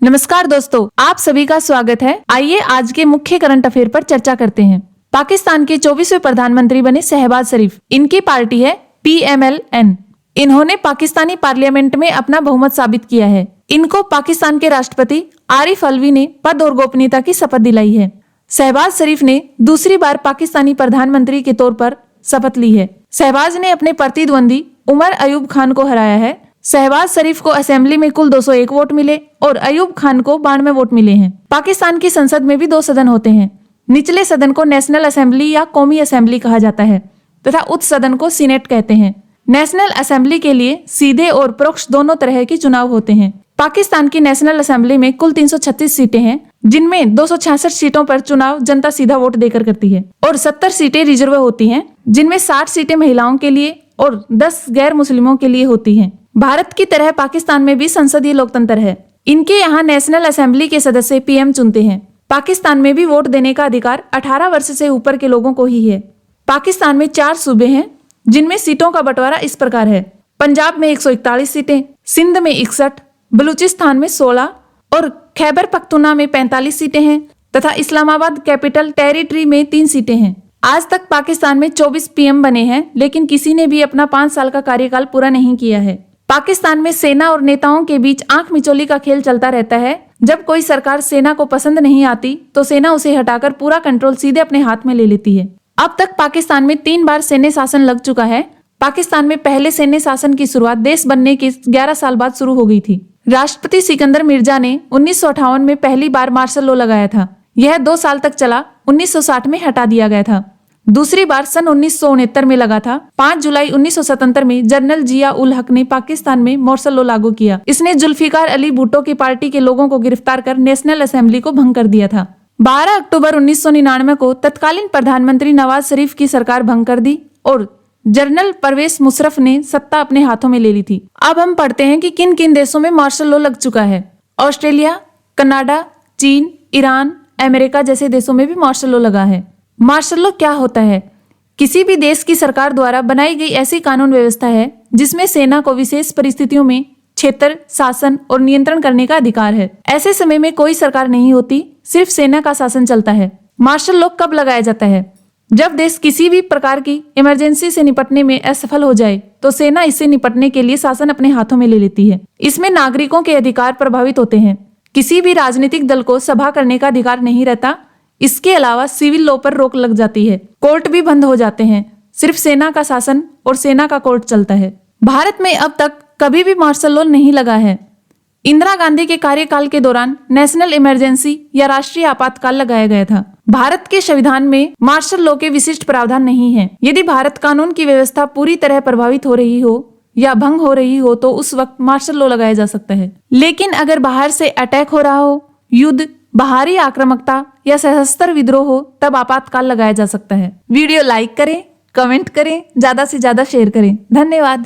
नमस्कार दोस्तों, आप सभी का स्वागत है। आइए आज के मुख्य करंट अफेयर पर चर्चा करते हैं। पाकिस्तान के 24वें प्रधानमंत्री बने शहबाज शरीफ। इनकी पार्टी है PMLN। इन्होंने पाकिस्तानी पार्लियामेंट में अपना बहुमत साबित किया है। इनको पाकिस्तान के राष्ट्रपति आरिफ अलवी ने पद और गोपनीयता की शपथ दिलाई है। शहबाज शरीफ ने दूसरी बार पाकिस्तानी प्रधानमंत्री के तौर पर शपथ ली है। शहबाज ने अपने प्रतिद्वंदी उमर अयूब खान को हराया है। शहबाज शरीफ को असेंबली में कुल 201 वोट मिले और अयूब खान को 92 वोट मिले हैं। पाकिस्तान की संसद में भी 2 सदन होते हैं। निचले सदन को नेशनल असेंबली या कौमी असेंबली कहा जाता है तथा उच्च सदन को सीनेट कहते हैं। नेशनल असेंबली के लिए सीधे और परोक्ष दोनों तरह के चुनाव होते हैं। पाकिस्तान की नेशनल असेंबली में कुल 336 सीटें हैं, जिनमें 266 सीटों पर चुनाव जनता सीधा वोट देकर करती है और 70 सीटें रिजर्व होती हैं, जिनमें 60 सीटें महिलाओं के लिए और 10 गैर मुस्लिमों के लिए होती हैं। भारत की तरह पाकिस्तान में भी संसदीय लोकतंत्र है। इनके यहाँ नेशनल असेंबली के सदस्य PM चुनते हैं। पाकिस्तान में भी वोट देने का अधिकार 18 वर्ष से ऊपर के लोगों को ही है। पाकिस्तान में 4 सूबे हैं, जिनमें सीटों का बंटवारा इस प्रकार है। पंजाब में 141 सीटें, सिंध में 61, बलूचिस्तान में 16 और खैबर पख्तूनख्वा में 45 सीटें हैं तथा इस्लामाबाद कैपिटल टेरिटरी में 3 सीटें हैं। आज तक पाकिस्तान में 24 PM बने हैं, लेकिन किसी ने भी अपना 5 साल का कार्यकाल पूरा नहीं किया है। पाकिस्तान में सेना और नेताओं के बीच आंख मिचौली का खेल चलता रहता है। जब कोई सरकार सेना को पसंद नहीं आती तो सेना उसे हटाकर पूरा कंट्रोल सीधे अपने हाथ में ले लेती है। अब तक पाकिस्तान में 3 बार सैन्य शासन लग चुका है। पाकिस्तान में पहले सैन्य शासन की शुरुआत देश बनने के 11 साल बाद शुरू हो गई थी। राष्ट्रपति सिकंदर मिर्जा ने 1958 में पहली बार मार्शल लॉ लगाया था। यह 2 साल तक चला, 1960 में हटा दिया गया था। दूसरी बार सन 1969 में लगा था। 5 जुलाई 1977 में जनरल जिया उल हक ने पाकिस्तान में मार्शल लॉ लागू किया। इसने जुल्फिकार अली भुट्टो की पार्टी के लोगों को गिरफ्तार कर नेशनल असेंबली को भंग कर दिया था। 12 अक्टूबर 1999 को तत्कालीन प्रधानमंत्री नवाज शरीफ की सरकार भंग कर दी और जनरल परवेज मुशर्रफ ने सत्ता अपने हाथों में ले ली थी। अब हम पढ़ते हैं कि किन किन देशों में मार्शल लॉ लग चुका है। ऑस्ट्रेलिया, कनाडा, चीन, ईरान, अमेरिका जैसे देशों में भी मार्शल लॉ लगा है। मार्शल लॉ क्या होता है? किसी भी देश की सरकार द्वारा बनाई गई ऐसी कानून व्यवस्था है जिसमें सेना को विशेष परिस्थितियों में क्षेत्र, शासन और नियंत्रण करने का अधिकार है। ऐसे समय में कोई सरकार नहीं होती, सिर्फ सेना का शासन चलता है। मार्शल लॉ कब लगाया जाता है? जब देश किसी भी प्रकार की इमरजेंसी से निपटने में असफल हो जाए तो सेना इससे निपटने के लिए शासन अपने हाथों में ले लेती है। इसमें नागरिकों के अधिकार प्रभावित होते हैं। किसी भी राजनीतिक दल को सभा करने का अधिकार नहीं रहता। इसके अलावा सिविल लॉ पर रोक लग जाती है। कोर्ट भी बंद हो जाते हैं। सिर्फ सेना का शासन और सेना का कोर्ट चलता है। भारत में अब तक कभी भी मार्शल लॉ नहीं लगा है। इंदिरा गांधी के कार्यकाल के दौरान नेशनल इमरजेंसी या राष्ट्रीय आपातकाल लगाया गया था। भारत के संविधान में मार्शल लॉ के विशिष्ट प्रावधान नहीं है। यदि भारत कानून की व्यवस्था पूरी तरह प्रभावित हो रही हो या भंग हो रही हो तो उस वक्त मार्शल लॉ लगाया जा सकता है। लेकिन अगर बाहर से अटैक हो रहा हो, युद्ध, बाहरी आक्रामकता या सशस्त्र विद्रोह हो, तब आपातकाल लगाया जा सकता है। वीडियो लाइक करें, कमेंट करें, ज्यादा से ज्यादा शेयर करें। धन्यवाद।